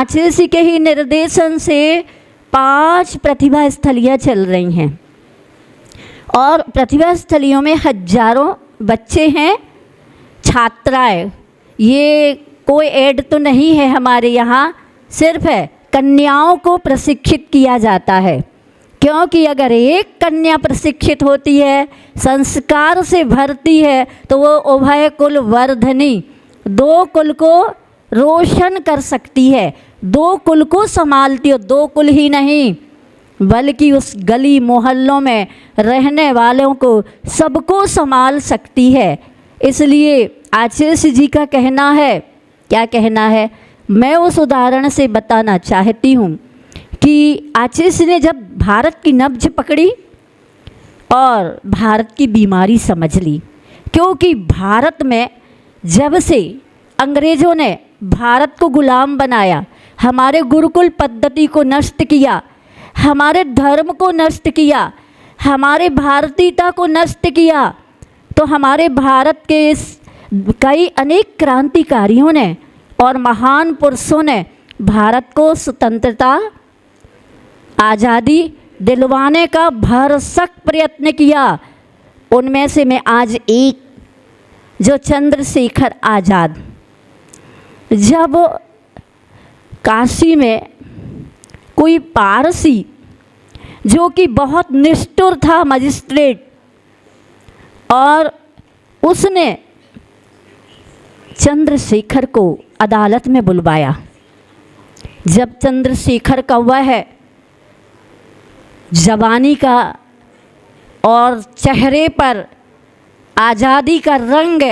आचार्य के ही निर्देशन से 5 प्रतिभा स्थलियाँ चल रही हैं और प्रतिभा स्थलियों में हजारों बच्चे हैं, छात्राएं। ये कोई ऐड तो नहीं है हमारे यहाँ, सिर्फ है कन्याओं को प्रशिक्षित किया जाता है, क्योंकि अगर एक कन्या प्रशिक्षित होती है, संस्कार से भरती है, तो वो उभय कुल वर्धनी, 2 कुल को रोशन कर सकती है, 2 कुल को संभालती है। 2 कुल ही नहीं बल्कि उस गली मोहल्लों में रहने वालों को सबको संभाल सकती है। इसलिए आचार्य जी का कहना है, क्या कहना है, मैं उस उदाहरण से बताना चाहती हूँ कि आचार्य ने जब भारत की नब्ज पकड़ी और भारत की बीमारी समझ ली, क्योंकि भारत में जब से अंग्रेज़ों ने भारत को गुलाम बनाया, हमारे गुरुकुल पद्धति को नष्ट किया, हमारे धर्म को नष्ट किया, हमारे भारतीयता को नष्ट किया, तो हमारे भारत के कई अनेक क्रांतिकारियों ने और महान पुरुषों ने भारत को स्वतंत्रता आज़ादी दिलवाने का भरसक प्रयत्न किया। उनमें से मैं आज एक, जो चंद्रशेखर आज़ाद, जब काशी में कोई पारसी जो कि बहुत निष्ठुर था मजिस्ट्रेट, और उसने चंद्रशेखर को अदालत में बुलवाया। जब चंद्रशेखर का वह जवानी का और चेहरे पर आज़ादी का रंग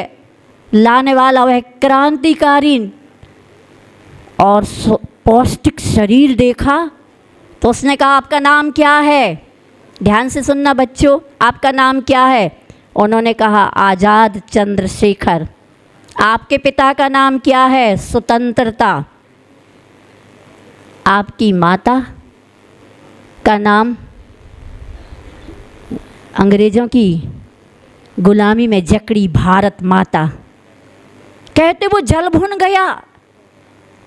लाने वाला वह क्रांतिकारी और पौष्टिक शरीर देखा, तो उसने कहा आपका नाम क्या है? ध्यान से सुनना बच्चों, आपका नाम क्या है? उन्होंने कहा आज़ाद चंद्रशेखर। आपके पिता का नाम क्या है? स्वतंत्रता। आपकी माता का नाम अंग्रेज़ों की गुलामी में जकड़ी भारत माता। कहते वो जल भुन गया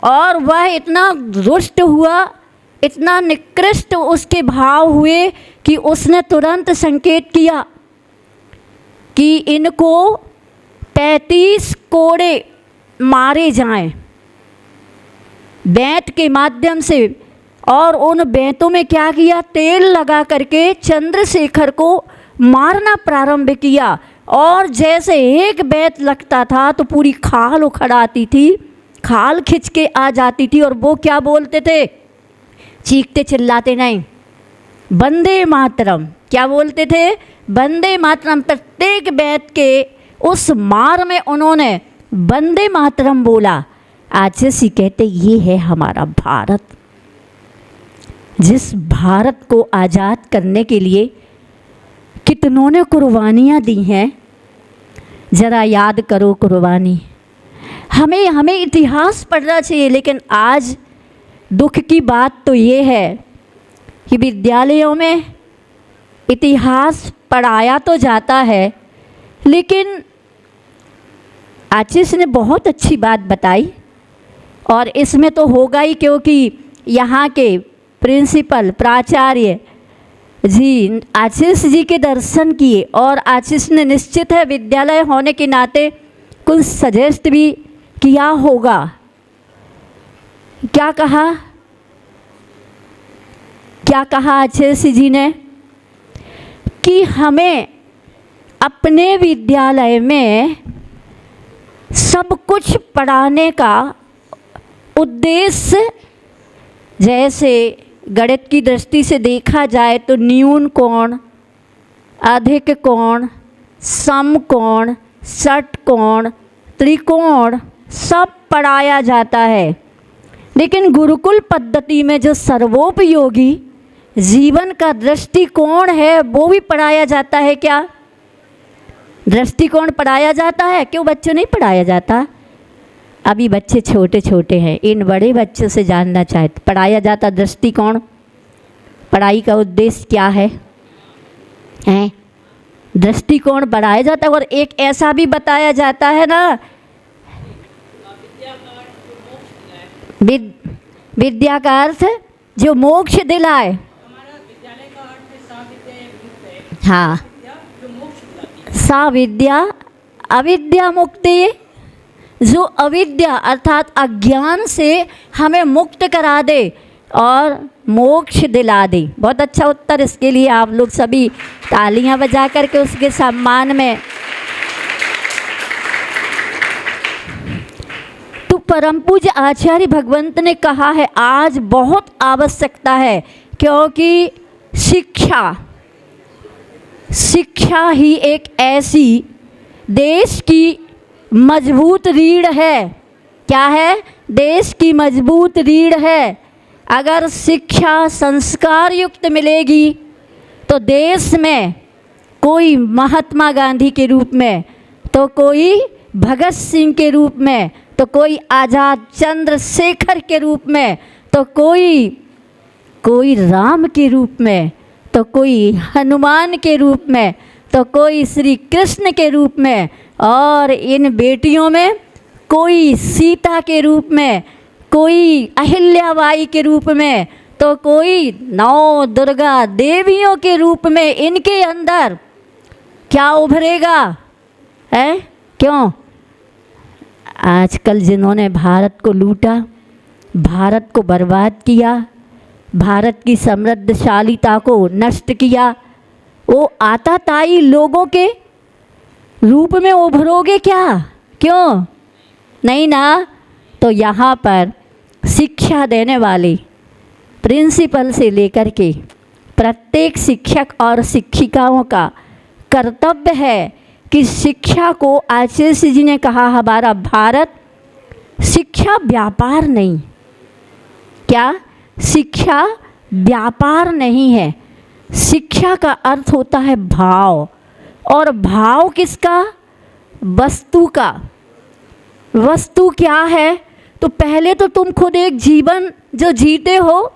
और वह इतना रुष्ट हुआ, इतना निकृष्ट उसके भाव हुए कि उसने तुरंत संकेत किया कि इनको 35 कोड़े मारे जाएं बेंत के माध्यम से। और उन बेंतों में क्या किया, तेल लगा करके चंद्रशेखर को मारना प्रारंभ किया। और जैसे एक बेंत लगता था तो पूरी खाल उखड़ आती थी, खाल खिंच के आ जाती थी। और वो क्या बोलते थे, चीखते चिल्लाते नहीं, वंदे मातरम। क्या बोलते थे? वंदे मातरम। प्रत्येक बेंत के उस मार में उन्होंने वंदे मातरम बोला। आचार्य कहते ये है हमारा भारत, जिस भारत को आज़ाद करने के लिए कितनों ने कुर्बानियाँ दी हैं। ज़रा याद करो कुर्बानी। हमें इतिहास पढ़ना चाहिए, लेकिन आज दुख की बात तो ये है कि विद्यालयों में इतिहास पढ़ाया तो जाता है, लेकिन आचार्य ने बहुत अच्छी बात बताई। और इसमें तो होगा ही, क्योंकि यहाँ के प्रिंसिपल प्राचार्य जी आचार्य जी के दर्शन किए और आचार्य ने निश्चित है विद्यालय होने के नाते कुछ सजेस्ट भी किया होगा। क्या कहा आचार्य जी ने कि हमें अपने विद्यालय में सब कुछ पढ़ाने का उद्देश्य, जैसे गणित की दृष्टि से देखा जाए तो न्यून कोण, अधिक कोण, समकोण, षटकोण, त्रिकोण सब पढ़ाया जाता है। लेकिन गुरुकुल पद्धति में जो सर्वोपयोगी जीवन का दृष्टिकोण है वो भी पढ़ाया जाता है। क्या दृष्टिकोण पढ़ाया जाता है? क्यों बच्चों नहीं पढ़ाया जाता? अभी बच्चे छोटे छोटे हैं, इन बड़े बच्चों से जानना चाहते, पढ़ाया जाता दृष्टिकोण। पढ़ाई का उद्देश्य क्या है? दृष्टिकोण पढ़ाया जाता है। और एक ऐसा भी बताया जाता है ना, विद्या का अर्थ जो मोक्ष दिलाए। हमारा विद्यालय का अर्थ है सा विद्या एक युक्त है। हाँ, विद्या जो मोक्ष दिलाती है। सा विद्या अविद्या मुक्ति, जो अविद्या अर्थात अज्ञान से हमें मुक्त करा दे और मोक्ष दिला दे। बहुत अच्छा उत्तर, इसके लिए आप लोग सभी तालियां बजा करके उसके सम्मान में। तो परम पूज्य आचार्य भगवंत ने कहा है आज बहुत आवश्यकता है, क्योंकि शिक्षा ही एक ऐसी देश की मजबूत रीढ़ है। क्या है? देश की मजबूत रीढ़ है। अगर शिक्षा संस्कार युक्त मिलेगी तो देश में कोई महात्मा गांधी के रूप में, तो कोई भगत सिंह के रूप में, तो कोई आज़ाद चंद्रशेखर के रूप में, तो कोई राम के रूप में, तो कोई हनुमान के रूप में, तो कोई श्री कृष्ण के रूप में, और इन बेटियों में कोई सीता के रूप में, कोई अहिल्याबाई के रूप में, तो कोई 9 दुर्गा देवियों के रूप में इनके अंदर क्या उभरेगा है? क्यों? आजकल जिन्होंने भारत को लूटा, भारत को बर्बाद किया, भारत की समृद्धशालीता को नष्ट किया, वो आताताई लोगों के रूप में उभरोगे क्या? क्यों? नहीं ना। तो यहाँ पर शिक्षा देने वाले प्रिंसिपल से लेकर के प्रत्येक शिक्षक और शिक्षिकाओं का कर्तव्य है कि शिक्षा को, आचार्य जी ने कहा हमारा भारत शिक्षा व्यापार नहीं। क्या? शिक्षा व्यापार नहीं है। शिक्षा का अर्थ होता है भाव, और भाव किसका? वस्तु का। वस्तु क्या है? तो पहले तो तुम खुद एक जीवन जो जीते हो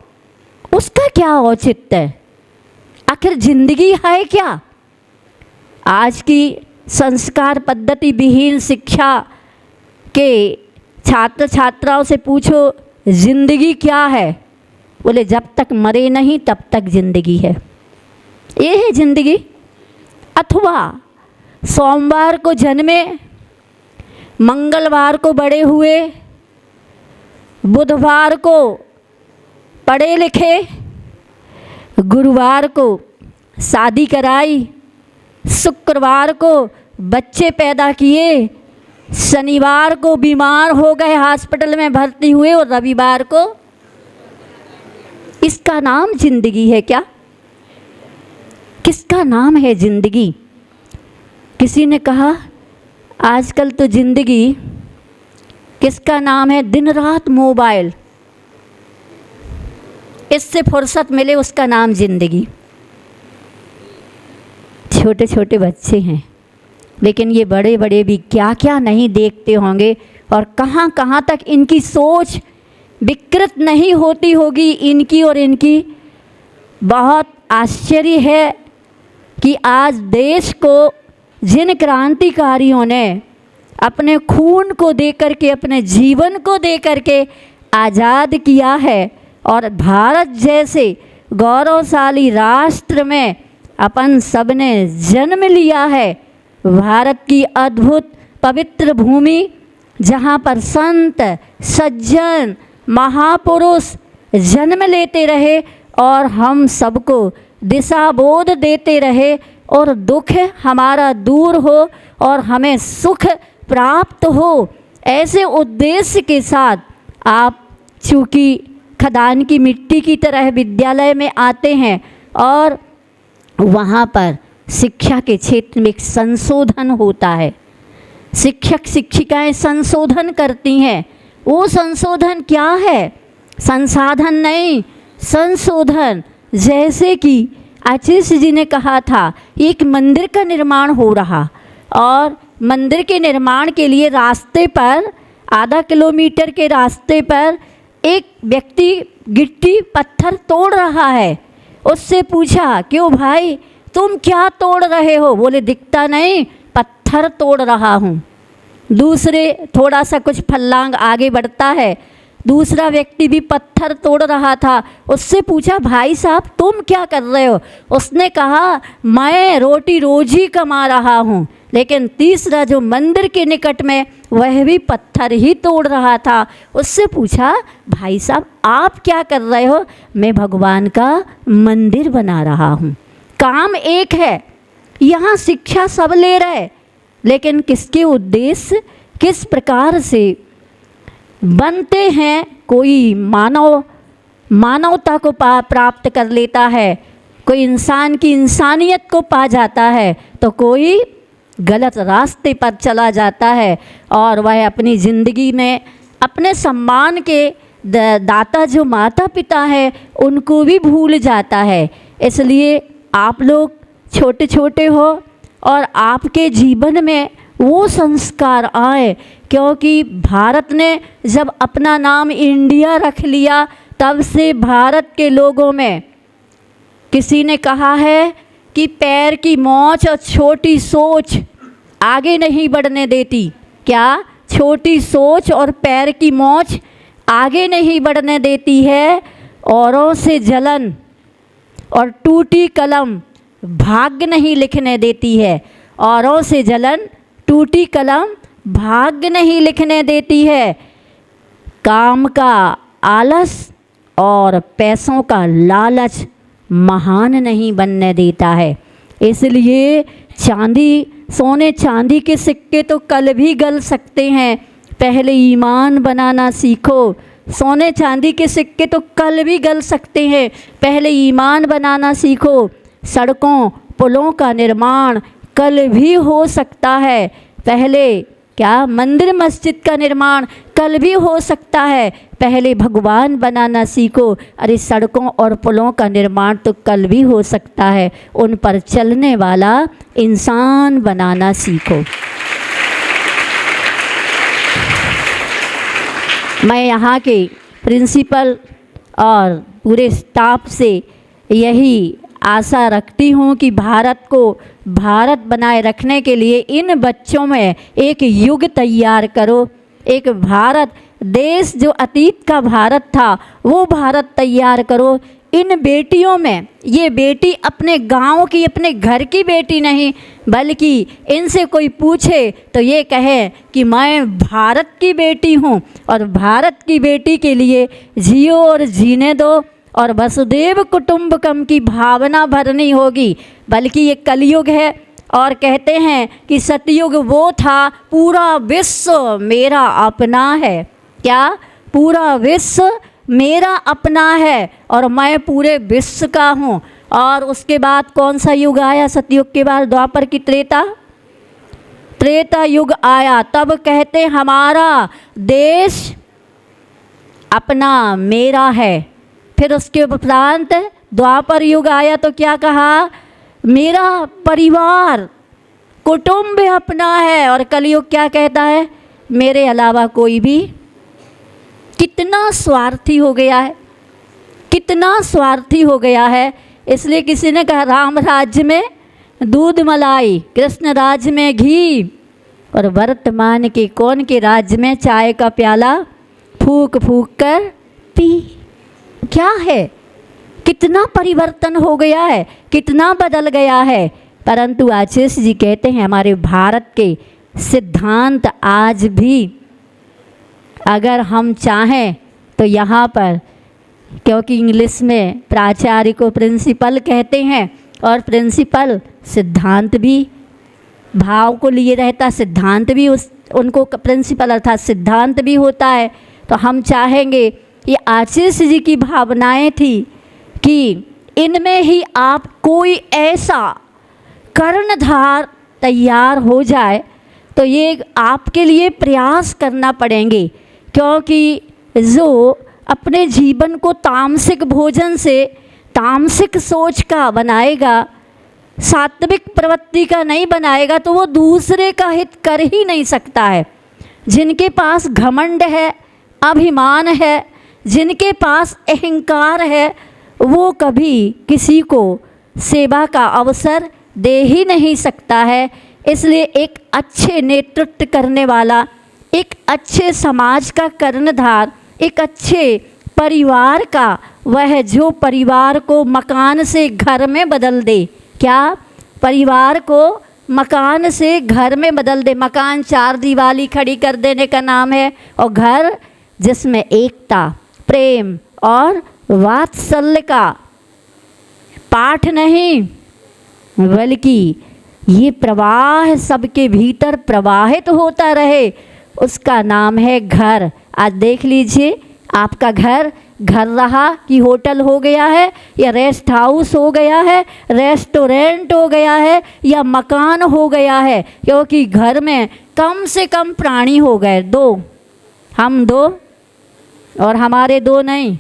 उसका क्या औचित्य है? आखिर जिंदगी है क्या? आज की संस्कार पद्धति विहीन शिक्षा के छात्र छात्राओं से पूछो जिंदगी क्या है, बोले जब तक मरे नहीं तब तक जिंदगी है। ये है जिंदगी। अथवा सोमवार को जन्मे, मंगलवार को बड़े हुए, बुधवार को पढ़े लिखे, गुरुवार को शादी कराई, शुक्रवार को बच्चे पैदा किए, शनिवार को बीमार हो गए हॉस्पिटल में भर्ती हुए, और रविवार को, इसका नाम जिंदगी है क्या? किसका नाम है जिंदगी? किसी ने कहा आजकल तो जिंदगी किसका नाम है? दिन रात मोबाइल, इससे फुर्सत मिले उसका नाम जिंदगी। छोटे छोटे बच्चे हैं, लेकिन ये बड़े बड़े भी क्या क्या नहीं देखते होंगे, और कहाँ कहाँ तक इनकी सोच विकृत नहीं होती होगी इनकी और इनकी। बहुत आश्चर्य है कि आज देश को जिन क्रांतिकारियों ने अपने खून को दे करके, अपने जीवन को दे करके आज़ाद किया है, और भारत जैसे गौरवशाली राष्ट्र में अपन सबने जन्म लिया है, भारत की अद्भुत पवित्र भूमि जहाँ पर संत सज्जन महापुरुष जन्म लेते रहे और हम सबको दिशा बोध देते रहे, और दुख हमारा दूर हो और हमें सुख प्राप्त हो, ऐसे उद्देश्य के साथ आप चूँकि खदान की मिट्टी की तरह विद्यालय में आते हैं, और वहाँ पर शिक्षा के क्षेत्र में एक संशोधन होता है। शिक्षक शिक्षिकाएं संशोधन करती हैं। वो संशोधन क्या है? संसाधन नहीं, संशोधन। जैसे कि आचार्य जी ने कहा था एक मंदिर का निर्माण हो रहा, और मंदिर के निर्माण के लिए रास्ते पर, आधा किलोमीटर के रास्ते पर एक व्यक्ति गिट्टी पत्थर तोड़ रहा है। उससे पूछा क्यों भाई तुम क्या तोड़ रहे हो? बोले दिखता नहीं, पत्थर तोड़ रहा हूँ। दूसरे थोड़ा सा कुछ फल्लांग आगे बढ़ता है दूसरा व्यक्ति भी पत्थर तोड़ रहा था। उससे पूछा, भाई साहब तुम क्या कर रहे हो? उसने कहा, मैं रोटी रोजी कमा रहा हूँ। लेकिन तीसरा जो मंदिर के निकट में, वह भी पत्थर ही तोड़ रहा था। उससे पूछा, भाई साहब आप क्या कर रहे हो? मैं भगवान का मंदिर बना रहा हूँ। काम एक है, यहाँ शिक्षा सब ले रहे, लेकिन किसके उद्देश्य, किस प्रकार से बनते हैं? कोई मानवता को प्राप्त कर लेता है, कोई इंसान की इंसानियत को पा जाता है, तो कोई गलत रास्ते पर चला जाता है और वह अपनी ज़िंदगी में अपने सम्मान के दाता जो माता पिता है उनको भी भूल जाता है। इसलिए आप लोग छोटे छोटे हो और आपके जीवन में वो संस्कार आए, क्योंकि भारत ने जब अपना नाम इंडिया रख लिया तब से भारत के लोगों में, किसी ने कहा है कि पैर की मोच और छोटी सोच आगे नहीं बढ़ने देती। क्या? छोटी सोच और पैर की मोच आगे नहीं बढ़ने देती है। औरों से जलन और टूटी कलम भाग्य नहीं लिखने देती है। औरों से जलन, टूटी कलम भाग्य नहीं लिखने देती है। काम का आलस और पैसों का लालच महान नहीं बनने देता है। इसलिए सोने चांदी के सिक्के तो कल भी गल सकते हैं, पहले ईमान बनाना सीखो। सोने चांदी के सिक्के तो कल भी गल सकते हैं, पहले ईमान बनाना सीखो। सड़कों पुलों का निर्माण कल भी हो सकता है, पहले क्या? मंदिर मस्जिद का निर्माण कल भी हो सकता है, पहले भगवान बनाना सीखो। अरे सड़कों और पुलों का निर्माण तो कल भी हो सकता है, उन पर चलने वाला इंसान बनाना सीखो। मैं यहाँ के प्रिंसिपल और पूरे स्टाफ से यही आशा रखती हूँ कि भारत को भारत बनाए रखने के लिए इन बच्चों में एक युग तैयार करो। एक भारत देश जो अतीत का भारत था वो भारत तैयार करो। इन बेटियों में, ये बेटी अपने गांव की, अपने घर की बेटी नहीं, बल्कि इनसे कोई पूछे तो ये कहे कि मैं भारत की बेटी हूँ और भारत की बेटी के लिए जियो और जीने दो और वसुदेव कुटुंबकम की भावना भरनी होगी। बल्कि ये कलयुग है और कहते हैं कि सतयुग वो था, पूरा विश्व मेरा अपना है। क्या? पूरा विश्व मेरा अपना है और मैं पूरे विश्व का हूँ। और उसके बाद कौन सा युग आया? सतयुग के बाद द्वापर की त्रेता युग आया। तब कहते हमारा देश अपना मेरा है। फिर उसके उपरांत द्वापर युग आया तो क्या कहा? मेरा परिवार कुटुंब अपना है। और कलयुग क्या कहता है? मेरे अलावा कोई भी। कितना स्वार्थी हो गया है, कितना स्वार्थी हो गया है। इसलिए किसी ने कहा राम राज्य में दूध मलाई, कृष्ण राज्य में घी, और वर्तमान के कौन के राज्य में चाय का प्याला फूक फूक कर पी। क्या है? कितना परिवर्तन हो गया है, कितना बदल गया है। परंतु आचार्य जी कहते हैं हमारे भारत के सिद्धांत आज भी अगर हम चाहें तो यहाँ पर, क्योंकि इंग्लिश में प्राचार्य को प्रिंसिपल कहते हैं और प्रिंसिपल सिद्धांत भी भाव को लिए रहता, सिद्धांत भी उनको प्रिंसिपल अर्थात सिद्धांत भी होता है। तो हम चाहेंगे, ये आचार्य जी की भावनाएं थी कि इनमें ही आप कोई ऐसा कर्णधार तैयार हो जाए, तो ये आपके लिए प्रयास करना पड़ेंगे। क्योंकि जो अपने जीवन को तामसिक भोजन से, तामसिक सोच का बनाएगा, सात्विक प्रवृत्ति का नहीं बनाएगा, तो वो दूसरे का हित कर ही नहीं सकता है। जिनके पास घमंड है, अभिमान है, जिनके पास अहंकार है, वो कभी किसी को सेवा का अवसर दे ही नहीं सकता है। इसलिए एक अच्छे नेतृत्व करने वाला, एक अच्छे समाज का कर्णधार एक अच्छे परिवार का, वह जो परिवार को मकान से घर में बदल दे। क्या? परिवार को मकान से घर में बदल दे। मकान चार दीवारी खड़ी कर देने का नाम है, और घर जिसमें एकता, प्रेम और वात्सल्य का पाठ नहीं, बल्कि ये प्रवाह सबके भीतर प्रवाहित होता रहे, उसका नाम है घर। आज देख लीजिए, आपका घर घर रहा कि होटल हो गया है, या रेस्ट हाउस हो गया है, रेस्टोरेंट हो गया है, या मकान हो गया है। क्योंकि घर में कम से कम प्राणी हो गए, दो, हम दो और हमारे दो नहीं,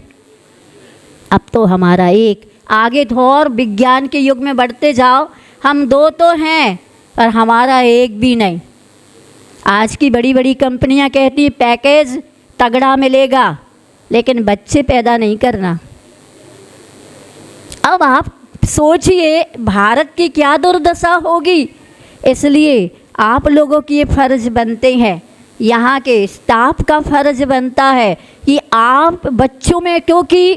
अब तो हमारा एक। आगे तो और विज्ञान के युग में बढ़ते जाओ, हम दो तो हैं और हमारा एक भी नहीं। आज की बड़ी बड़ी कंपनियां कहती पैकेज तगड़ा मिलेगा, लेकिन बच्चे पैदा नहीं करना। अब आप सोचिए भारत की क्या दुर्दशा होगी। इसलिए आप लोगों की ये फर्ज बनते हैं, यहाँ के स्टाफ का फर्ज बनता है कि आप बच्चों में, क्योंकि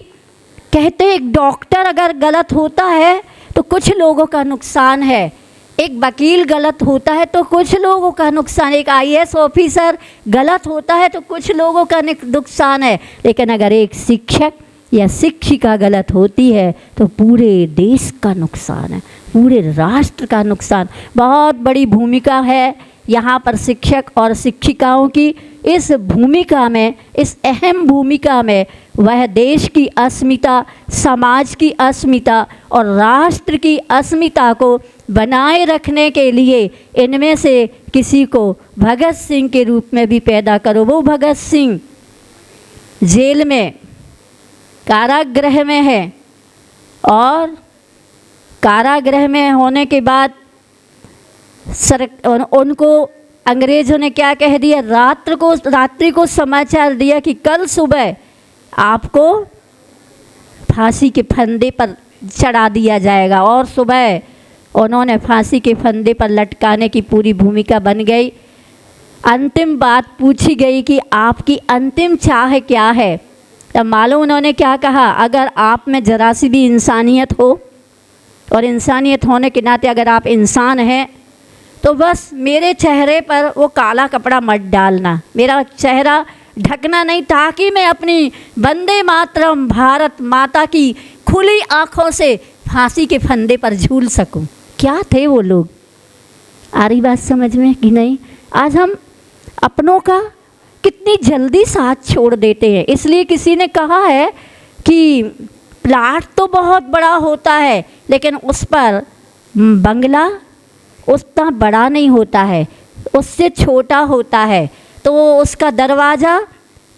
कहते हैं एक डॉक्टर अगर गलत होता है तो कुछ लोगों का नुकसान है, एक वकील गलत होता है तो कुछ लोगों का नुकसान, एक IAS ऑफिसर गलत होता है तो कुछ लोगों का नुकसान है। लेकिन अगर एक शिक्षक या शिक्षिका गलत होती है तो पूरे देश का नुकसान है, पूरे राष्ट्र का नुकसान। बहुत बड़ी भूमिका है यहाँ पर शिक्षक और शिक्षिकाओं की। इस भूमिका में, इस अहम भूमिका में वह देश की अस्मिता, समाज की अस्मिता और राष्ट्र की अस्मिता को बनाए रखने के लिए इनमें से किसी को भगत सिंह के रूप में भी पैदा करो। वो भगत सिंह जेल में, कारागृह में है, और कारागृह में होने के बाद उनको अंग्रेज़ों ने क्या कह दिया, रात्रि को समाचार दिया कि कल सुबह आपको फांसी के फंदे पर चढ़ा दिया जाएगा। और सुबह उन्होंने फांसी के फंदे पर लटकाने की पूरी भूमिका बन गई। अंतिम बात पूछी गई कि आपकी अंतिम चाह क्या है, तब मालूम उन्होंने क्या कहा, अगर आप में जरा सी भी इंसानियत हो, और इंसानियत होने के नाते अगर आप इंसान हैं, तो बस मेरे चेहरे पर वो काला कपड़ा मत डालना, मेरा चेहरा ढकना नहीं, ताकि मैं अपनी वंदे मातरम भारत माता की खुली आँखों से फांसी के फंदे पर झूल सकूं। क्या थे वो लोग? आ रही बात समझ में कि नहीं? आज हम अपनों का कितनी जल्दी साथ छोड़ देते हैं। इसलिए किसी ने कहा है कि प्लाट तो बहुत बड़ा होता है, लेकिन उस पर बंगला उतना बड़ा नहीं होता है, उससे छोटा होता है। तो उसका दरवाज़ा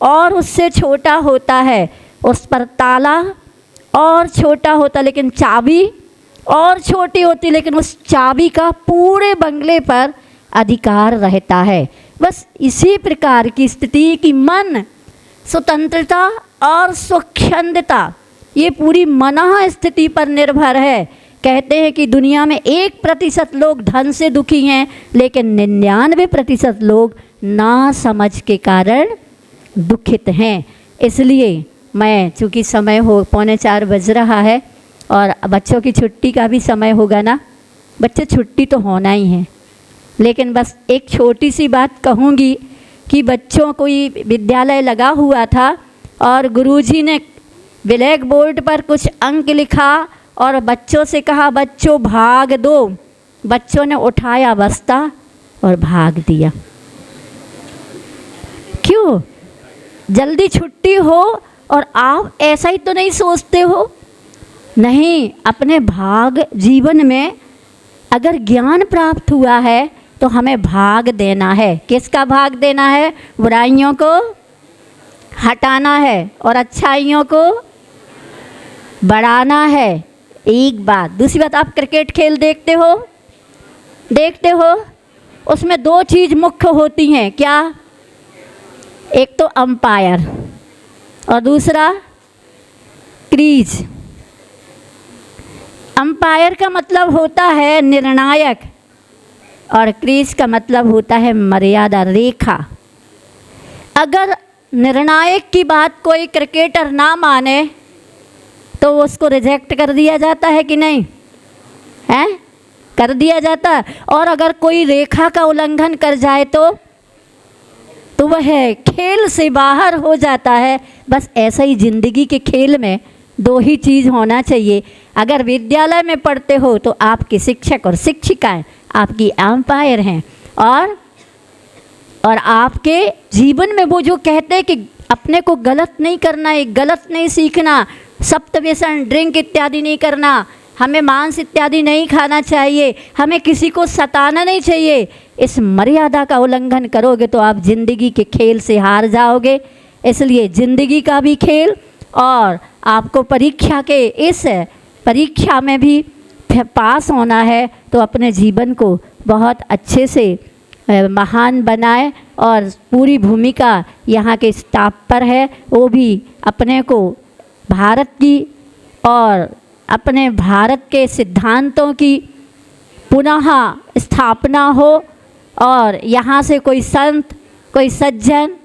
और उससे छोटा होता है, उस पर ताला और छोटा होता, लेकिन चाबी और छोटी होती, लेकिन उस चाबी का पूरे बंगले पर अधिकार रहता है। बस इसी प्रकार की स्थिति की मन स्वतंत्रता और स्वच्छंदता, ये पूरी मनः स्थिति पर निर्भर है। कहते हैं कि दुनिया में 1% लोग धन से दुखी हैं, लेकिन 99% लोग ना समझ के कारण दुखित हैं। इसलिए मैं, चूँकि समय हो 3:45 बज रहा है और बच्चों की छुट्टी का भी समय होगा ना, बच्चे छुट्टी तो होना ही है, लेकिन बस एक छोटी सी बात कहूँगी कि बच्चों को ये विद्यालय लगा हुआ था और गुरुजी ने ब्लैक बोर्ड पर कुछ अंक लिखा और बच्चों से कहा, बच्चों भाग दो। बच्चों ने उठाया बस्ता और भाग दिया। क्यों? जल्दी छुट्टी हो और आप ऐसा ही तो नहीं सोचते हो? नहीं, अपने भाग जीवन में अगर ज्ञान प्राप्त हुआ है तो हमें भाग देना है। किसका भाग देना है? बुराइयों को हटाना है और अच्छाइयों को बढ़ाना है। एक बात। दूसरी बात, आप क्रिकेट खेल देखते हो, उसमें 2 चीज़ मुख्य होती हैं। क्या? एक तो अंपायर और दूसरा क्रीज। अंपायर का मतलब होता है निर्णायक और क्रीज का मतलब होता है मर्यादा रेखा। अगर निर्णायक की बात कोई क्रिकेटर ना माने तो उसको रिजेक्ट कर दिया जाता है कि नहीं है? कर दिया जाता है। और अगर कोई रेखा का उल्लंघन कर जाए तो वह खेल से बाहर हो जाता है। बस ऐसा ही ज़िंदगी के खेल में दो ही चीज़ होना चाहिए। अगर विद्यालय में पढ़ते हो तो आपके शिक्षक और शिक्षिकाएं आपकी एम्पायर हैं, और आपके जीवन में वो जो कहते हैं कि अपने को गलत नहीं करना है, गलत नहीं सीखना, सप्त व्यसन ड्रिंक इत्यादि नहीं करना, हमें मांस इत्यादि नहीं खाना चाहिए, हमें किसी को सताना नहीं चाहिए, इस मर्यादा का उल्लंघन करोगे तो आप ज़िंदगी के खेल से हार जाओगे। इसलिए ज़िंदगी का भी खेल और आपको परीक्षा में भी पास होना है तो अपने जीवन को बहुत अच्छे से महान बनाए। और पूरी भूमिका यहाँ के स्टाफ पर है, वो भी अपने को भारत की और अपने भारत के सिद्धांतों की पुनः स्थापना हो, और यहाँ से कोई संत, कोई सज्जन,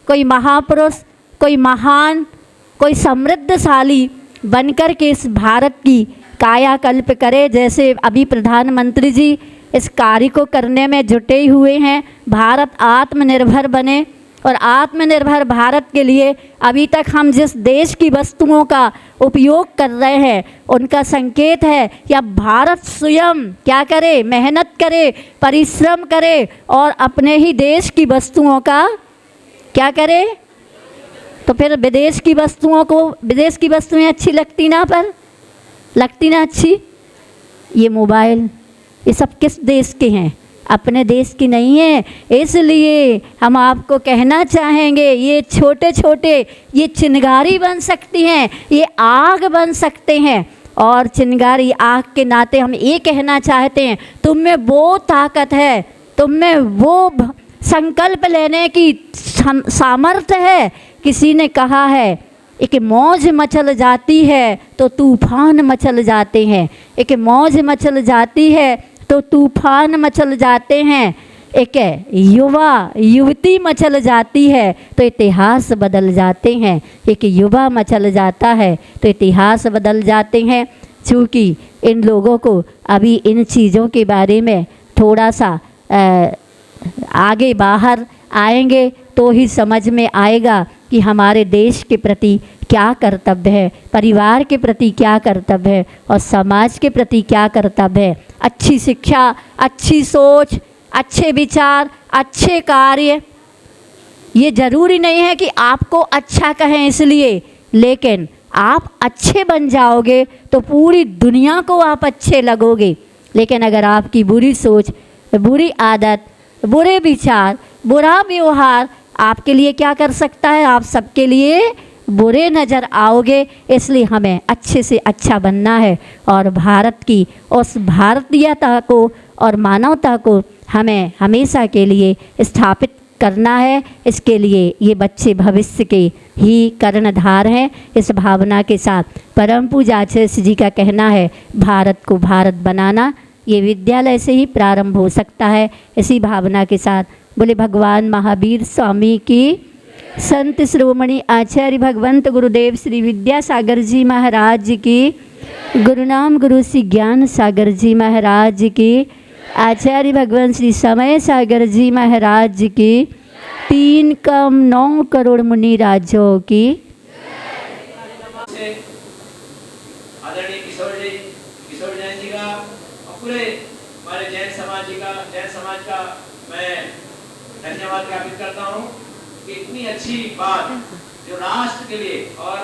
कोई महापुरुष, कोई महान, कोई समृद्धशाली बनकर के इस भारत की कायाकल्प करे। जैसे अभी प्रधानमंत्री जी इस कार्य को करने में जुटे हुए हैं, भारत आत्मनिर्भर बने। और आत्मनिर्भर भारत के लिए अभी तक हम जिस देश की वस्तुओं का उपयोग कर रहे हैं उनका संकेत है कि अब भारत स्वयं क्या करे, मेहनत करे, परिश्रम करे और अपने ही देश की वस्तुओं का क्या करे। तो फिर विदेश की वस्तुएं अच्छी लगती ना अच्छी। ये मोबाइल ये सब किस देश के हैं? अपने देश की नहीं है। इसलिए हम आपको कहना चाहेंगे, ये छोटे छोटे ये चिंगारी बन सकती हैं, ये आग बन सकते हैं। और चिंगारी आग के नाते हम ये कहना चाहते हैं, तुम में वो ताकत है, तुम में वो संकल्प लेने की सामर्थ्य है। किसी ने कहा है एक मौज मचल जाती है तो तूफान मचल जाते हैं, एक मौज मचल जाती है तो तूफान मचल जाते हैं, एक युवा युवती मचल जाती है तो इतिहास बदल जाते हैं, एक युवा मचल जाता है तो इतिहास बदल जाते हैं। चूँकि इन लोगों को अभी इन चीज़ों के बारे में थोड़ा सा आगे बाहर आएंगे तो ही समझ में आएगा कि हमारे देश के प्रति क्या कर्तव्य है, परिवार के प्रति क्या कर्तव्य है और समाज के प्रति क्या कर्तव्य है। अच्छी शिक्षा, अच्छी सोच, अच्छे विचार, अच्छे कार्य, ये ज़रूरी नहीं है कि आपको अच्छा कहें इसलिए, लेकिन आप अच्छे बन जाओगे तो पूरी दुनिया को आप अच्छे लगोगे। लेकिन अगर आपकी बुरी सोच, बुरी आदत, बुरे विचार, बुरा व्यवहार आपके लिए क्या कर सकता है, आप सबके लिए बुरे नज़र आओगे। इसलिए हमें अच्छे से अच्छा बनना है और भारत की उस भारतीयता को और मानवता को हमें हमेशा के लिए स्थापित करना है। इसके लिए ये बच्चे भविष्य के ही कर्णधार हैं। इस भावना के साथ परम पूज्य आचार्य जी का कहना है, भारत को भारत बनाना ये विद्यालय से ही प्रारंभ हो सकता है। इसी भावना के साथ बोले भगवान महावीर स्वामी की, संत शिरोमणि आचार्य भगवंत गुरुदेव श्री विद्यासागर जी महाराज की, गुरुनाम गुरु श्री ज्ञान सागर जी महाराज की, आचार्य भगवान श्री समय सागर जी महाराज की, 3 कम 9 करोड़ मुनि राजों की। आदरणीय किशोर जैन जी का और पूरे हमारे जैन समाज का मैं धन्यवाद ज्ञापित करता हूँ कि इतनी अच्छी बात जो राष्ट्र के लिए, और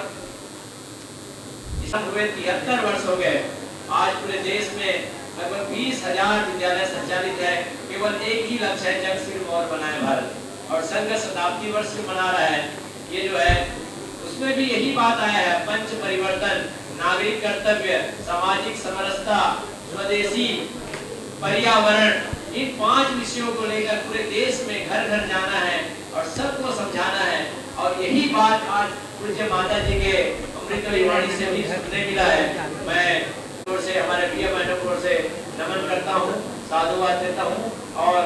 हुए 73 वर्ष हो गए, आज पूरे देश में लगभग 20,000 विद्यालय संचालित है। केवल एक ही लक्ष्य है, जग सिर्फ और बनाए भारत, और संघ शताब्दी वर्ष मना रहा है। ये जो है उसमें भी यही बात आया है, पंच परिवर्तन, नागरिक कर्तव्य, सामाजिक समरसता, स्वदेशी, पर्यावरण, इन 5 विषयों को लेकर पूरे देश में घर घर जाना है और सबको समझाना है। और यही बात आज पूज्य माता जी के अमृतमयी वाणी से भी सुनने मिला है। मैं ओर से हमारे प्रिय बहनों की ओर से नमन करता हूँ, साधुवाद देता हूँ और